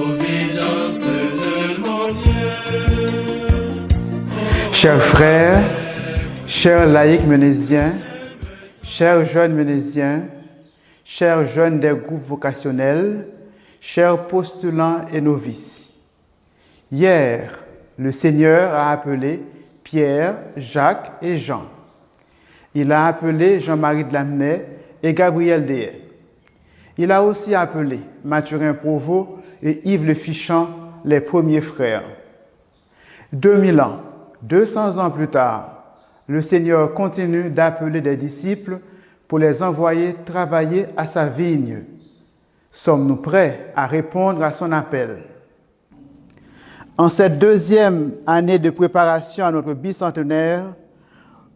providence de mon Dieu. Chers frères, chers laïcs ménésiens, chers jeunes ménésiens, chers jeunes des groupes vocationnels, chers postulants et novices. Hier, le Seigneur a appelé Pierre, Jacques et Jean. Il a appelé Jean-Marie de Lamennais et Gabriel Dehaye. Il a aussi appelé Mathurin Provost et Yves Le Fichamp, les premiers frères. 2000 ans, 200 ans plus tard, le Seigneur continue d'appeler des disciples pour les envoyer travailler à sa vigne. Sommes-nous prêts à répondre à son appel? En cette deuxième année de préparation à notre bicentenaire,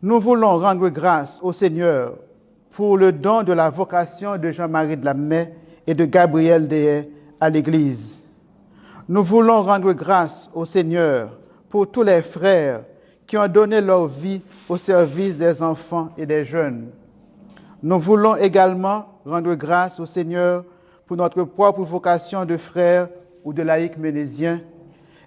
nous voulons rendre grâce au Seigneur pour le don de la vocation de Jean-Marie de Lamennais et de Gabriel Dehaye à l'Église. Nous voulons rendre grâce au Seigneur pour tous les frères qui ont donné leur vie au service des enfants et des jeunes. Nous voulons également rendre grâce au Seigneur pour notre propre vocation de frères ou de laïcs ménésiens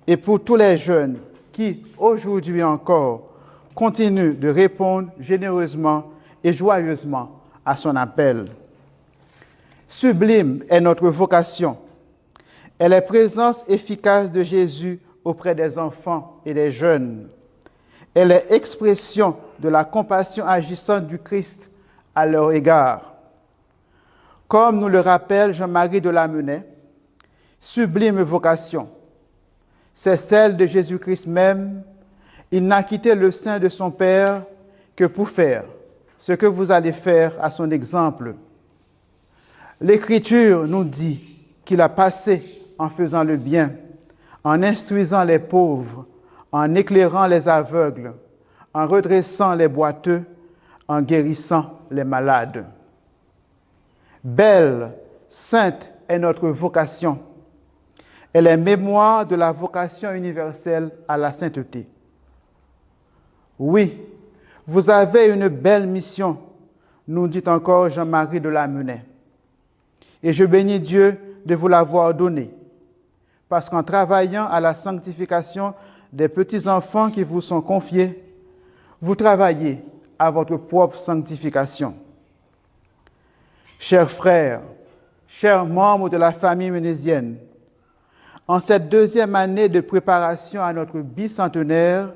et pour tous les jeunes qui, aujourd'hui encore, continuent de répondre généreusement et joyeusement à son appel. Sublime est notre vocation. Elle est présence efficace de Jésus auprès des enfants et des jeunes. Elle est expression de la compassion agissante du Christ à leur égard. Comme nous le rappelle Jean-Marie de Lamennais, sublime vocation, c'est celle de Jésus-Christ même. Il n'a quitté le sein de son Père que pour faire ce que vous allez faire à son exemple. L'Écriture nous dit qu'il a passé en faisant le bien, en instruisant les pauvres, en éclairant les aveugles, en redressant les boiteux, en guérissant les malades. Belle, sainte est notre vocation. Elle est mémoire de la vocation universelle à la sainteté. Oui, vous avez une belle mission, nous dit encore Jean-Marie de Lamennais. Et je bénis Dieu de vous l'avoir donnée, parce qu'en travaillant à la sanctification des petits-enfants qui vous sont confiés, vous travaillez à votre propre sanctification. Chers frères, chers membres de la famille ménésienne, en cette deuxième année de préparation à notre bicentenaire,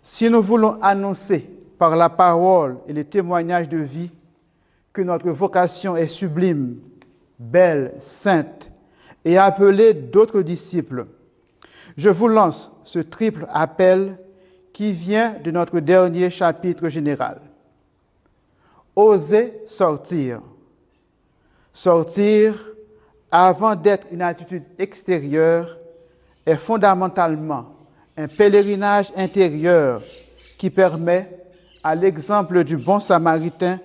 si nous voulons annoncer par la parole et les témoignages de vie que notre vocation est sublime, belle, sainte, et appeler d'autres disciples, je vous lance ce triple appel qui vient de notre dernier chapitre général. Osez sortir. Sortir, avant d'être une attitude extérieure, est fondamentalement un pèlerinage intérieur qui permet, à l'exemple du bon samaritain,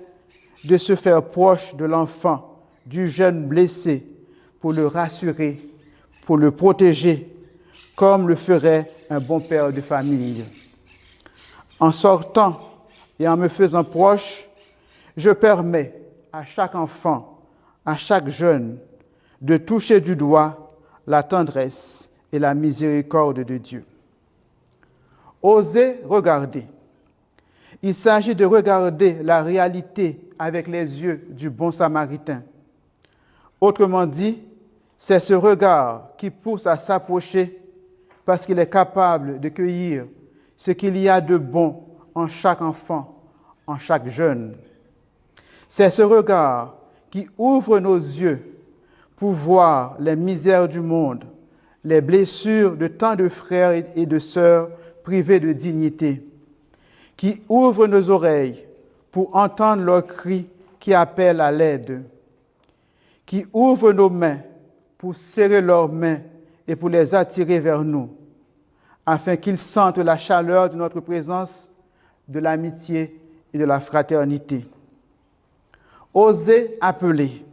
de se faire proche de l'enfant, du jeune blessé, pour le rassurer, pour le protéger, comme le ferait un bon père de famille. En sortant et en me faisant proche, je permets à chaque enfant, à chaque jeune, de toucher du doigt la tendresse et la miséricorde de Dieu. Osez regarder. Il s'agit de regarder la réalité avec les yeux du bon samaritain. Autrement dit, c'est ce regard qui pousse à s'approcher parce qu'il est capable de cueillir ce qu'il y a de bon en chaque enfant, en chaque jeune. C'est ce regard qui ouvre nos yeux pour voir les misères du monde, les blessures de tant de frères et de sœurs privés de dignité, qui ouvre nos oreilles pour entendre leurs cris qui appellent à l'aide, qui ouvre nos mains pour serrer leurs mains et pour les attirer vers nous, afin qu'ils sentent la chaleur de notre présence, de l'amitié et de la fraternité. Osez appeler.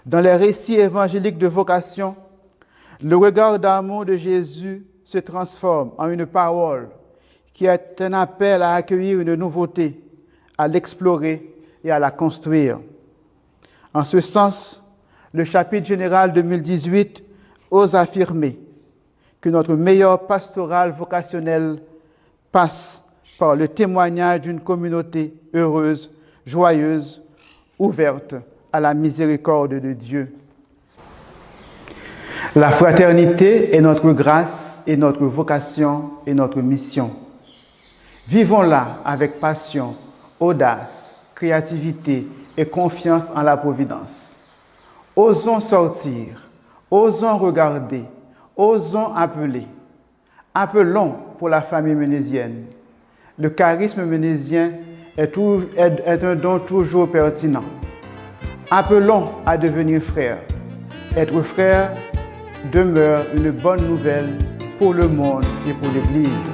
Dans les récits évangéliques de vocation, le regard d'amour de Jésus se transforme en une parole qui est un appel à accueillir une nouveauté, à l'explorer et à la construire. En ce sens, le chapitre général 2018 ose affirmer que notre meilleure pastorale vocationnelle passe par le témoignage d'une communauté heureuse, joyeuse, ouverte à la miséricorde de Dieu. La fraternité est notre grâce et notre vocation et notre mission. Vivons-la avec passion, audace, créativité et confiance en la providence. Osons sortir, osons regarder, osons appeler. Appelons pour la famille ménésienne. Le charisme ménésien est un don toujours pertinent. Appelons à devenir frères. Être frère demeure une bonne nouvelle pour le monde et pour l'Église.